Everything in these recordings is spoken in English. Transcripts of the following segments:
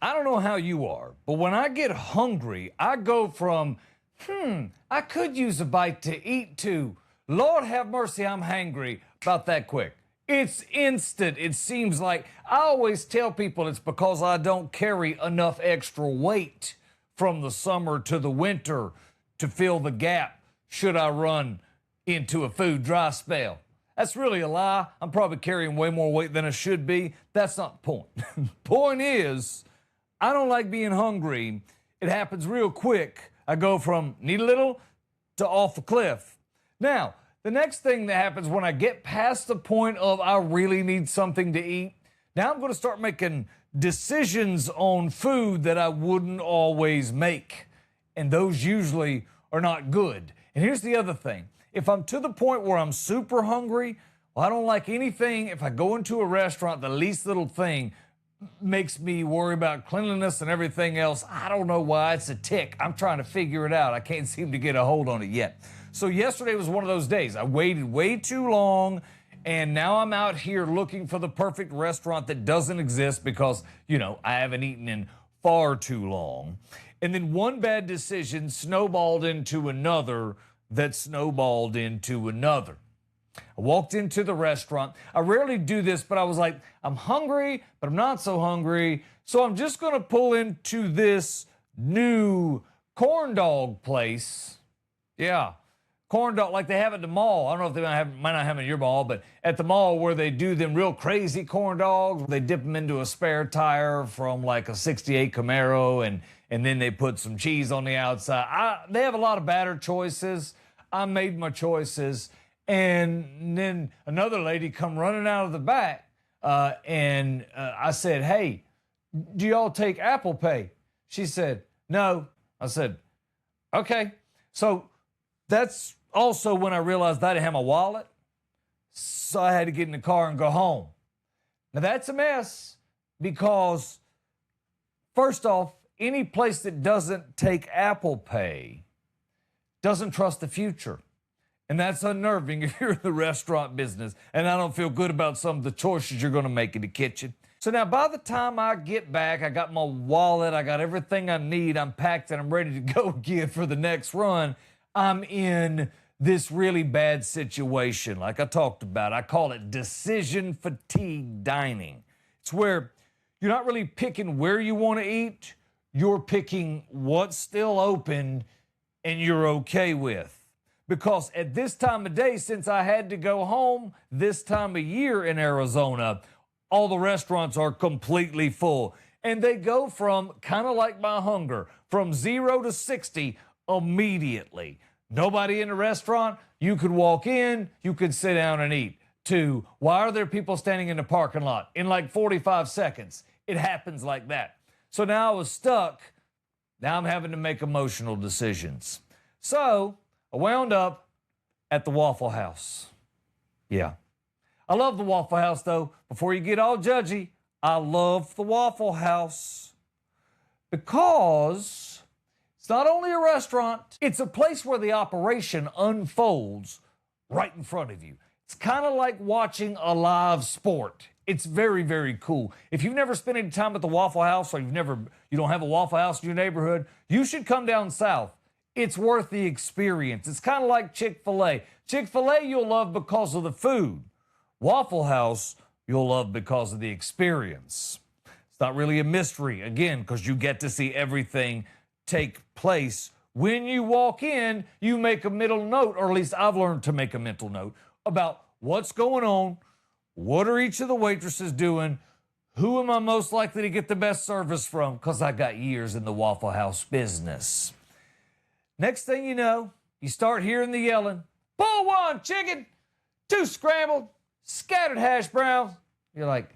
I don't know how you are, but when I get hungry, I go from, I could use a bite to eat to, Lord have mercy, I'm hangry, about that quick. It's instant. It seems like I always tell people it's because I don't carry enough extra weight from the summer to the winter to fill the gap should I run into a food dry spell. That's really a lie. I'm probably carrying way more weight than I should be. That's not the point. Point is, I don't like being hungry. It happens real quick. I go from need a little to off a cliff. Now, the next thing that happens when I get past the point of I really need something to eat, now I'm going to start making decisions on food that I wouldn't always make. And those usually are not good. And here's the other thing. If I'm to the point where I'm super hungry, well, I don't like anything. If I go into a restaurant, the least little thing makes me worry about cleanliness and everything else. I don't know why. It's a tick. I'm trying to figure it out. I can't seem to get a hold on it yet. So yesterday was one of those days. I waited way too long, and now I'm out here looking for the perfect restaurant that doesn't exist because, I haven't eaten in far too long. And then one bad decision snowballed into another that snowballed into another. I walked into the restaurant. I rarely do this, but I was like, I'm hungry, but I'm not so hungry. So I'm just going to pull into this new corn dog place. Yeah, corn dog like they have at the mall. I don't know if they might not have them in your mall, but at the mall where they do them real crazy corn dogs, they dip them into a spare tire from like a 68 Camaro, and then they put some cheese on the outside. They have a lot of batter choices. I made my choices. And then another lady come running out of the back, and I said, hey, do y'all take Apple Pay? She said, no. I said, okay. So that's also when I realized I didn't have my wallet, so I had to get in the car and go home. Now that's a mess because, first off, any place that doesn't take Apple Pay doesn't trust the future. And that's unnerving if you're in the restaurant business. And I don't feel good about some of the choices you're going to make in the kitchen. So now by the time I get back, I got my wallet, I got everything I need, I'm packed and I'm ready to go again for the next run. I'm in this really bad situation. Like I talked about, I call it decision fatigue dining. It's where you're not really picking where you want to eat. You're picking what's still open and you're okay with. Because at this time of day, since I had to go home this time of year in Arizona, all the restaurants are completely full. And they go from, kind of like my hunger, from 0 to 60 immediately. Nobody in the restaurant, you could walk in, you could sit down and eat. To, why are there people standing in the parking lot? In like 45 seconds. It happens like that. So now I was stuck. Now I'm having to make emotional decisions. So I wound up at the Waffle House. Yeah. I love the Waffle House, though. Before you get all judgy, I love the Waffle House because it's not only a restaurant, it's a place where the operation unfolds right in front of you. It's kind of like watching a live sport. It's very, very cool. If you've never spent any time at the Waffle House or you don't have a Waffle House in your neighborhood, you should come down south. It's worth the experience. It's kind of like Chick-fil-A. Chick-fil-A you'll love because of the food. Waffle House you'll love because of the experience. It's not really a mystery, again, because you get to see everything take place. When you walk in, you make a mental note, or at least I've learned to make a mental note, about what's going on, what are each of the waitresses doing, who am I most likely to get the best service from, because I got years in the Waffle House business. Next thing you know, you start hearing the yelling, pull one chicken, 2 scrambled, scattered hash browns. You're like,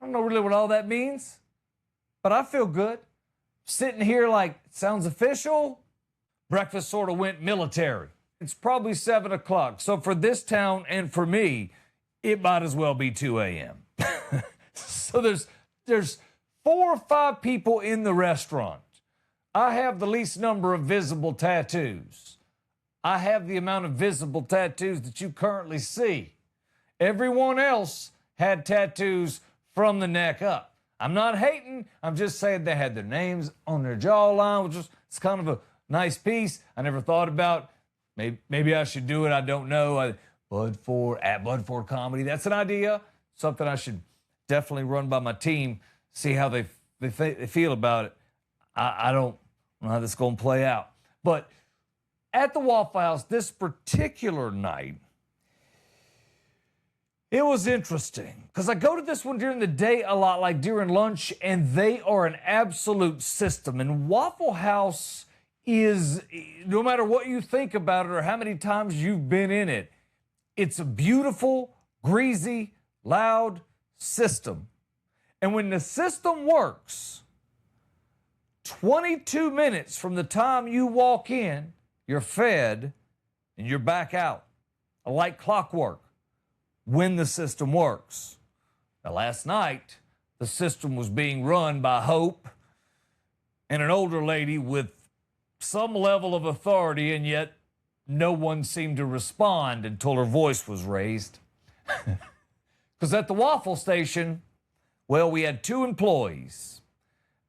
I don't know really what all that means, but I feel good. Sitting here like, it sounds official. Breakfast sort of went military. It's probably 7 o'clock. So for this town and for me, it might as well be 2 a.m. So there's 4 or 5 people in the restaurant. I have the least number of visible tattoos. I have the amount of visible tattoos that you currently see. Everyone else had tattoos from the neck up. I'm not hating. I'm just saying they had their names on their jawline, which was it's kind of a nice piece. I never thought about maybe I should do it. I don't know. Bud Ford at Bud Ford Comedy. That's an idea. Something I should definitely run by my team. See how they feel about it. I don't know how this is going to play out. But at the Waffle House this particular night, it was interesting because I go to this one during the day a lot, like during lunch, and they are an absolute system. And Waffle House is, no matter what you think about it or how many times you've been in it, it's a beautiful, greasy, loud system. And when the system works, 22 minutes from the time you walk in, you're fed and you're back out, like clockwork, when the system works. Now, last night, the system was being run by Hope and an older lady with some level of authority, and yet no one seemed to respond until her voice was raised. Because at the Waffle Station, well, we had 2 employees.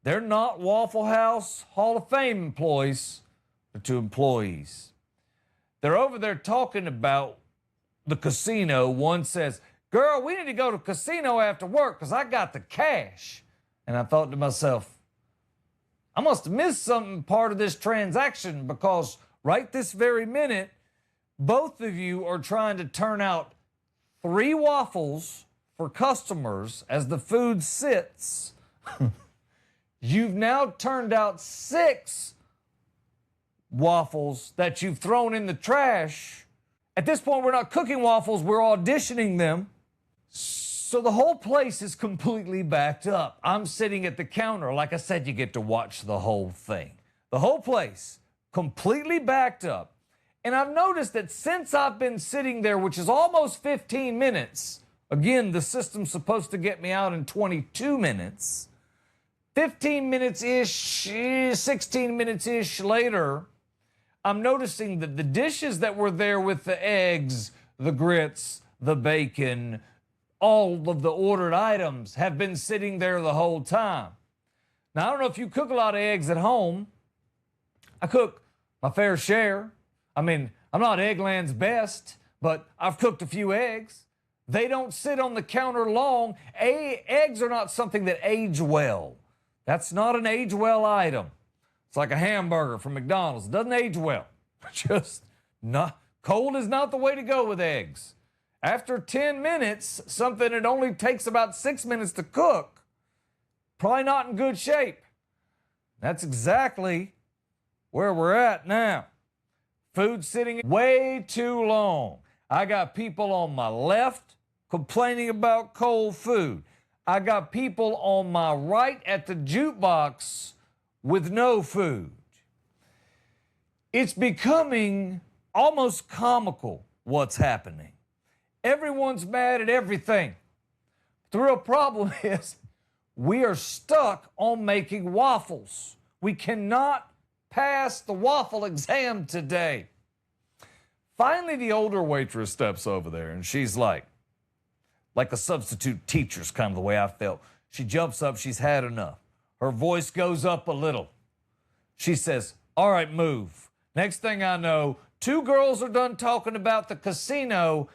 They're not Waffle House Hall of Fame employees. They're 2 employees. They're over there talking about the casino. One says, "Girl, we need to go to the casino after work because I got the cash." And I thought to myself, I must have missed something part of this transaction, because right this very minute, both of you are trying to turn out 3 waffles for customers as the food sits. You've now turned out 6 waffles that you've thrown in the trash. At this point, we're not cooking waffles, we're auditioning them. So the whole place is completely backed up. I'm sitting at the counter. Like I said, you get to watch the whole thing. The whole place completely backed up. And I've noticed that since I've been sitting there, which is almost 15 minutes, again, the system's supposed to get me out in 22 minutes, 15 minutes-ish, 16 minutes-ish later, I'm noticing that the dishes that were there with the eggs, the grits, the bacon, all of the ordered items have been sitting there the whole time. Now, I don't know if you cook a lot of eggs at home. I cook my fair share. I mean, I'm not Eggland's best, but I've cooked a few eggs. They don't sit on the counter long. Eggs are not something that age well. That's not an age well item. It's like a hamburger from McDonald's. It doesn't age well. Just not, cold is not the way to go with eggs. After 10 minutes, something that only takes about 6 minutes to cook, probably not in good shape. That's exactly where we're at now. Food sitting way too long. I got people on my left complaining about cold food. I got people on my right at the jukebox with no food. It's becoming almost comical what's happening. Everyone's mad at everything. The real problem is we are stuck on making waffles. We cannot pass the waffle exam today. Finally, the older waitress steps over there, and she's like a substitute teacher's kind of the way I felt. She jumps up, she's had enough. Her voice goes up a little. She says, "All right, move." Next thing I know, 2 girls are done talking about the casino,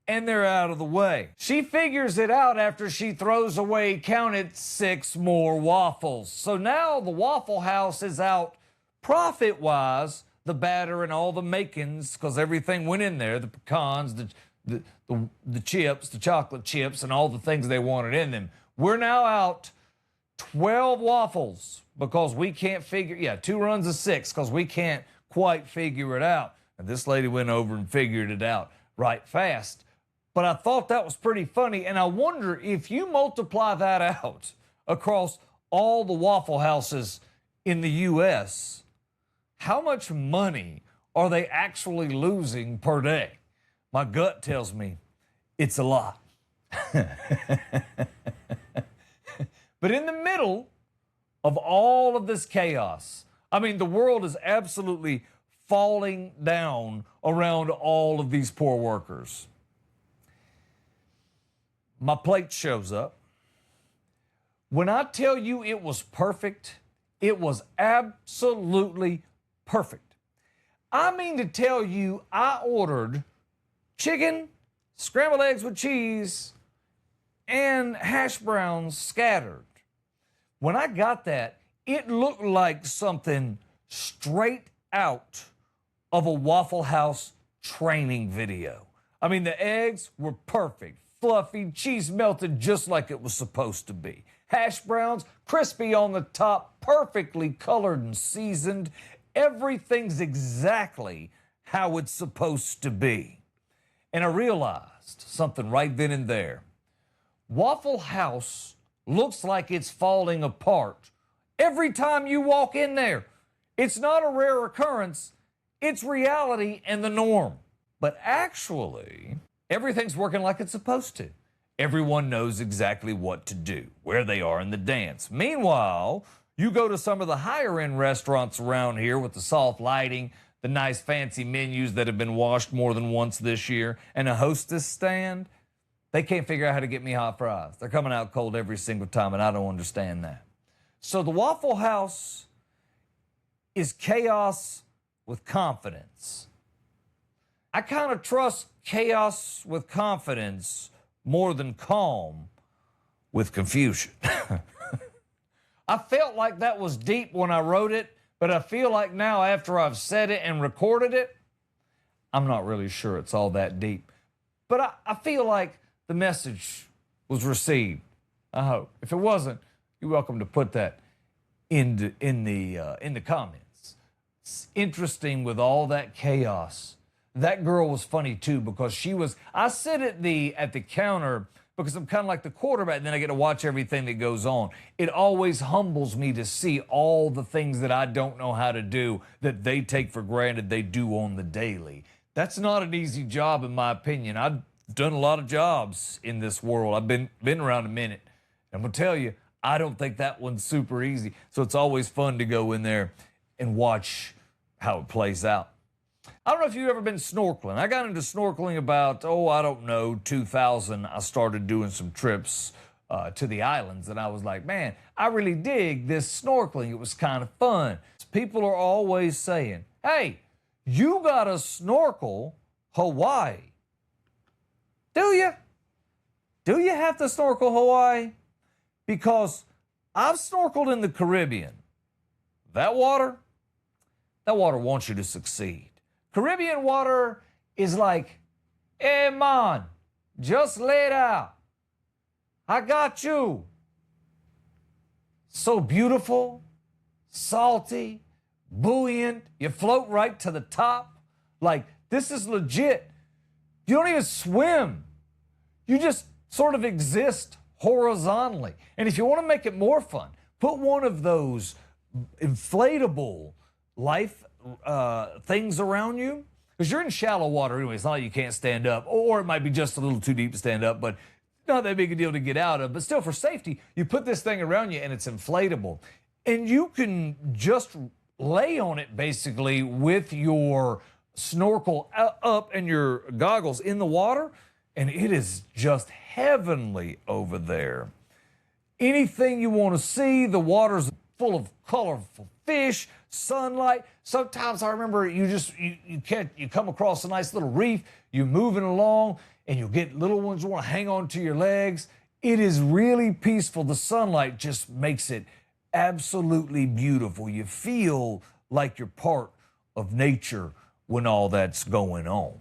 and they're out of the way. She figures it out after she throws away, count it, 6 more waffles. So now the Waffle House is out profit-wise, the batter and all the makings, because everything went in there, the pecans, the chips, the chocolate chips, and all the things they wanted in them. We're now out 12 waffles because we can't figure, 2 runs of 6 because we can't quite figure it out. And this lady went over and figured it out right fast. But I thought that was pretty funny, and I wonder if you multiply that out across all the Waffle Houses in the U.S., how much money are they actually losing per day? My gut tells me it's a lot. But in the middle of all of this chaos, I mean, the world is absolutely falling down around all of these poor workers. My plate shows up When I tell you it was perfect, it was absolutely perfect. I mean to tell you, I ordered chicken, scrambled eggs with cheese, and hash browns scattered. When I got that, it looked like something straight out of a Waffle House training video. I mean, the eggs were perfect, fluffy, cheese melted just like it was supposed to be. Hash browns, crispy on the top, perfectly colored and seasoned. Everything's exactly how it's supposed to be. And I realized something right then and there. Waffle House looks like it's falling apart every time you walk in there. It's not a rare occurrence, it's reality and the norm. But actually, everything's working like it's supposed to. Everyone knows exactly what to do, where they are in the dance. Meanwhile, you go to some of the higher end restaurants around here with the soft lighting, the nice fancy menus that have been washed more than once this year, and a hostess stand. They can't figure out how to get me hot fries. They're coming out cold every single time, and I don't understand that. So the Waffle House is chaos with confidence. I kind of trust chaos with confidence more than calm with confusion. I felt like that was deep when I wrote it, but I feel like now after I've said it and recorded it, I'm not really sure it's all that deep. But I feel like the message was received. I hope. If it wasn't, you're welcome to put that in the comments. It's interesting with all that chaos. That girl was funny too because I sit at the counter because I'm kind of like the quarterback, and then I get to watch everything that goes on. It always humbles me to see all the things that I don't know how to do that they take for granted they do on the daily. That's not an easy job in my opinion. I've done a lot of jobs in this world. I've been around a minute. I'm going to tell you, I don't think that one's super easy. So it's always fun to go in there and watch how it plays out. I don't know if you've ever been snorkeling. I got into snorkeling about, 2000. I started doing some trips to the islands, and I was like, man, I really dig this snorkeling. It was kind of fun. People are always saying, hey, you got to snorkel Hawaii. Do you? Do you have to snorkel Hawaii? Because I've snorkeled in the Caribbean. That water wants you to succeed. Caribbean water is like, hey man, just lay it out. I got you. So beautiful, salty, buoyant. You float right to the top. Like, this is legit. You don't even swim. You just sort of exist horizontally. And if you want to make it more fun, put one of those inflatable life things around you, because you're in shallow water anyway. It's not like you can't stand up, or it might be just a little too deep to stand up, but not that big a deal to get out of. But still, for safety, you put this thing around you and it's inflatable. And you can just lay on it basically with your snorkel up and your goggles in the water, and it is just heavenly over there. Anything you want to see, the water's full of colorful fish, sunlight. Sometimes I remember you come across a nice little reef, you're moving along, and you'll get little ones who want to hang on to your legs. It is really peaceful. The sunlight just makes it absolutely beautiful. You feel like you're part of nature when all that's going on.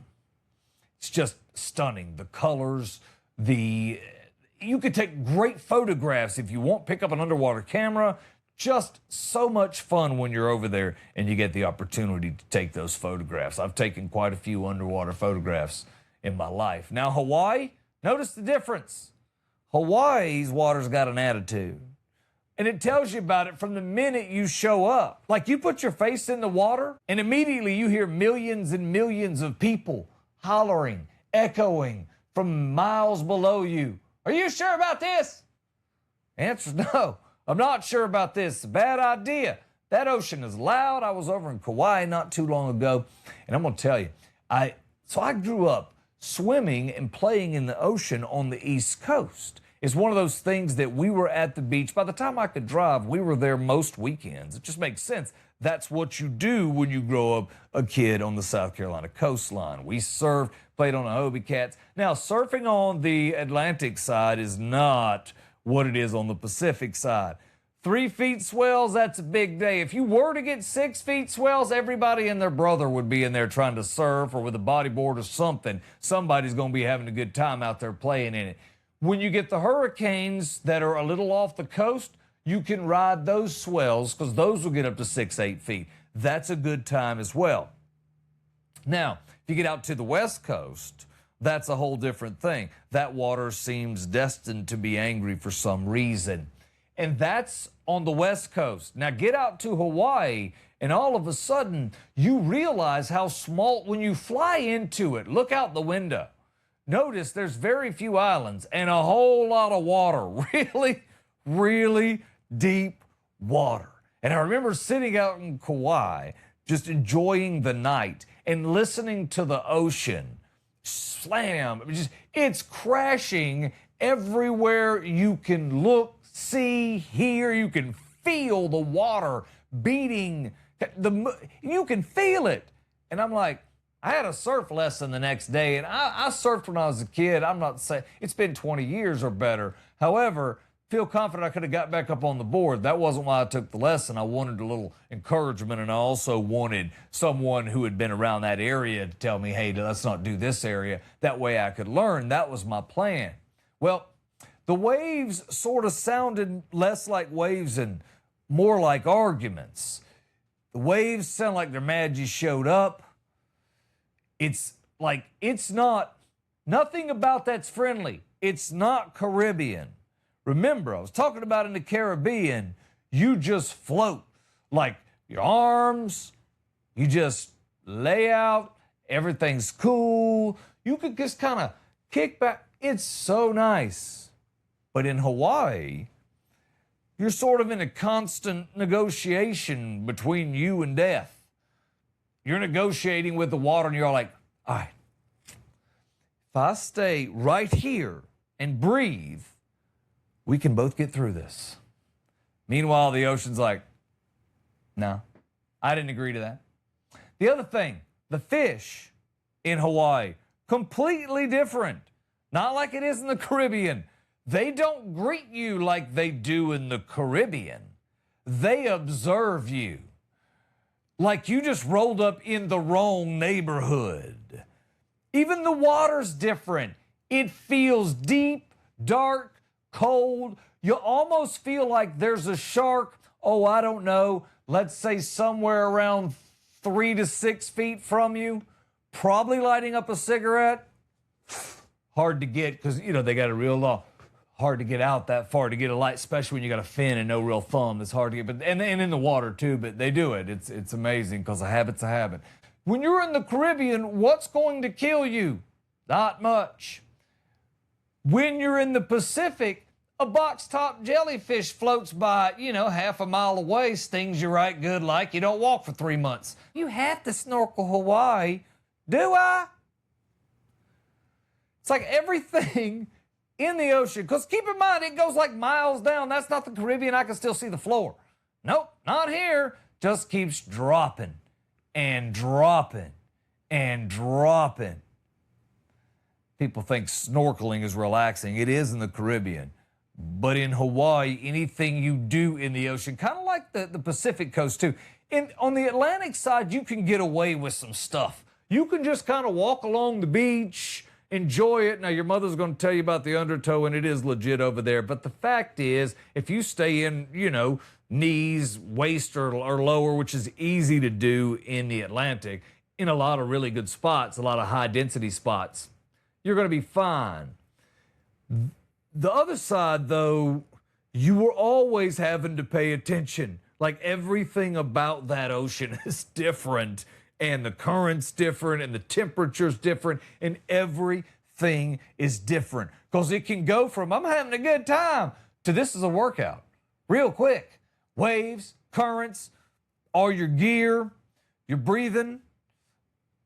It's just stunning. The colors, you could take great photographs if you want. Pick up an underwater camera. Just so much fun when you're over there and you get the opportunity to take those photographs. I've taken quite a few underwater photographs in my life. Now, Hawaii, notice the difference. Hawaii's water's got an attitude. And it tells you about it from the minute you show up. Like, you put your face in the water and immediately you hear millions and millions of people hollering, echoing from miles below you. Are you sure about this? Answer no. I'm not sure about this. It's a bad idea. That ocean is loud. I was over in Kauai not too long ago, and I'm going to tell you, I grew up swimming and playing in the ocean on the East Coast. is one of those things that we were at the beach. By the time I could drive, we were there most weekends. It just makes sense. That's what you do when you grow up a kid on the South Carolina coastline. We surfed, played on the Hobie Cats. Now, surfing on the Atlantic side is not what it is on the Pacific side. 3 feet swells, that's a big day. If you were to get 6 feet swells, everybody and their brother would be in there trying to surf or with a bodyboard or something. Somebody's going to be having a good time out there playing in it. When you get the hurricanes that are a little off the coast, you can ride those swells because those will get up to 6, 8 feet. That's a good time as well. Now, if you get out to the West Coast, that's a whole different thing. That water seems destined to be angry for some reason. And that's on the West Coast. Now get out to Hawaii, and all of a sudden, you realize how small, when you fly into it, look out the window. Notice there's very few islands and a whole lot of water. Really, really deep water. And I remember sitting out in Kauai, just enjoying the night and listening to the ocean slam. It's crashing everywhere you can look, see, hear. You can feel the water beating. You can feel it. And I'm like, I had a surf lesson the next day, and I surfed when I was a kid. I'm not saying it's been 20 years or better. However, feel confident I could have got back up on the board. That wasn't why I took the lesson. I wanted a little encouragement, and I also wanted someone who had been around that area to tell me, hey, let's not do this area. That way I could learn. That was my plan. Well, the waves sort of sounded less like waves and more like arguments. The waves sound like they're mad you showed up. It's like, nothing about that's friendly. It's not Caribbean. Remember, I was talking about in the Caribbean, you just float. Like your arms, you just lay out, everything's cool. You could just kind of kick back. It's so nice. But in Hawaii, you're sort of in a constant negotiation between you and death. You're negotiating with the water, and you're like, all right, if I stay right here and breathe, we can both get through this. Meanwhile, the ocean's like, no, I didn't agree to that. The other thing, the fish in Hawaii, completely different. Not like it is in the Caribbean. They don't greet you like they do in the Caribbean. They observe you. Like you just rolled up in the wrong neighborhood. Even the water's different. It feels deep, dark, cold. You almost feel like there's a shark, I don't know, let's say somewhere around 3 to 6 feet from you, probably lighting up a cigarette. Hard to get because, they got a real law. Hard to get out that far to get a light, especially when you got a fin and no real thumb. It's hard to get, and in the water too, but they do it. It's amazing because a habit's a habit. When you're in the Caribbean, what's going to kill you? Not much. When you're in the Pacific, a box-top jellyfish floats by, half a mile away, stings you right good like you don't walk for 3 months. You have to snorkel Hawaii. Do I? It's like everything in the ocean, because keep in mind, it goes like miles down. That's not the Caribbean. I can still see the floor. Nope, not here. Just keeps dropping and dropping and dropping. People think snorkeling is relaxing. It is in the Caribbean. But in Hawaii, anything you do in the ocean, kind of like the Pacific coast too. On the Atlantic side, you can get away with some stuff. You can just kind of walk along the beach, enjoy it. Now, your mother's going to tell you about the undertow, and it is legit over there. But the fact is, if you stay in, knees, waist, or lower, which is easy to do in the Atlantic, in a lot of really good spots, a lot of high-density spots, you're going to be fine. The other side, though, you were always having to pay attention. Like everything about that ocean is different, and the current's different, and the temperature's different, and everything is different. Because it can go from, I'm having a good time, to this is a workout. Real quick. Waves, currents, all your gear, you're breathing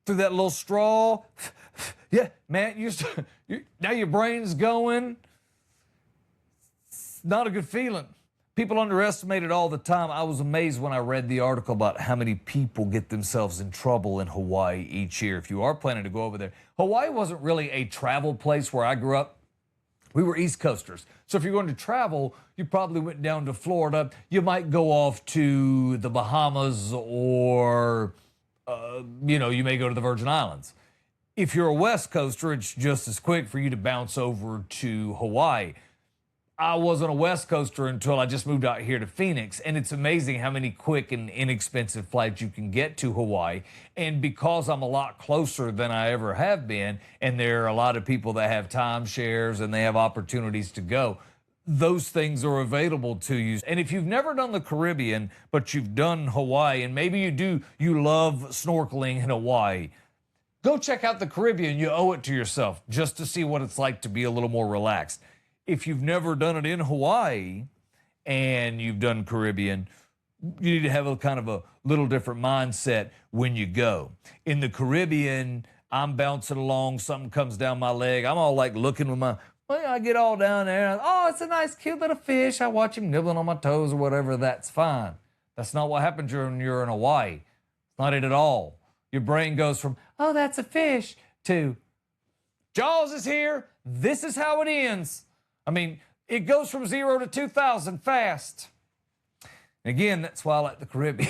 through that little straw. Yeah, man, now your brain's going. It's not a good feeling. People underestimate it all the time. I was amazed when I read the article about how many people get themselves in trouble in Hawaii each year. If you are planning to go over there, Hawaii wasn't really a travel place where I grew up. We were East Coasters. So if you're going to travel, you probably went down to Florida. You might go off to the Bahamas or, you may go to the Virgin Islands. If you're a West Coaster, it's just as quick for you to bounce over to Hawaii. I wasn't a West Coaster until I just moved out here to Phoenix, and it's amazing how many quick and inexpensive flights you can get to Hawaii. And because I'm a lot closer than I ever have been, and there are a lot of people that have timeshares and they have opportunities to go, those things are available to you. And if you've never done the Caribbean, but you've done Hawaii, and maybe you love snorkeling in Hawaii, go check out the Caribbean. You owe it to yourself just to see what it's like to be a little more relaxed. If you've never done it in Hawaii and you've done Caribbean, you need to have a kind of a little different mindset when you go. In the Caribbean, I'm bouncing along, something comes down my leg. I'm all like looking with I get all down there. Oh, it's a nice, cute little fish. I watch him nibbling on my toes or whatever. That's fine. That's not what happens when you're in Hawaii. It's not it at all. Your brain goes from, oh, that's a fish, to Jaws is here. This is how it ends. I mean, it goes from 0 to 2,000 fast. Again, that's why I like the Caribbean.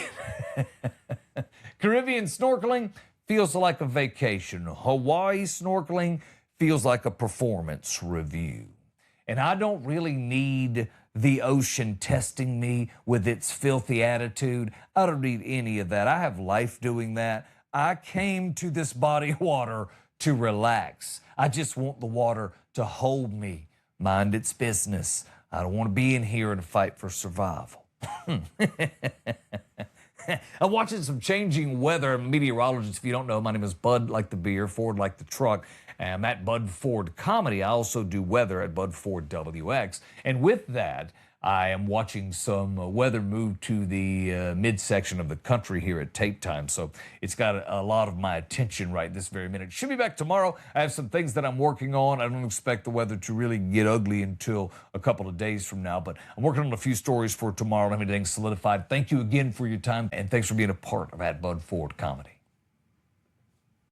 Caribbean snorkeling feels like a vacation. Hawaii snorkeling feels like a performance review. And I don't really need the ocean testing me with its filthy attitude. I don't need any of that. I have life doing that. I came to this body of water to relax. I just want the water to hold me. Mind its business. I don't want to be in here in a fight for survival. I'm watching some changing weather. I'm a meteorologist. If you don't know, my name is Bud, like the beer, Ford, like the truck. I'm at Bud Ford Comedy. I also do weather at Bud Ford WX. And with that, I am watching some weather move to the midsection of the country here at tape time. So it's got a lot of my attention right this very minute. Should be back tomorrow. I have some things that I'm working on. I don't expect the weather to really get ugly until a couple of days from now, but I'm working on a few stories for tomorrow. Everything's solidified. Thank you again for your time, and thanks for being a part of At Bud Ford Comedy.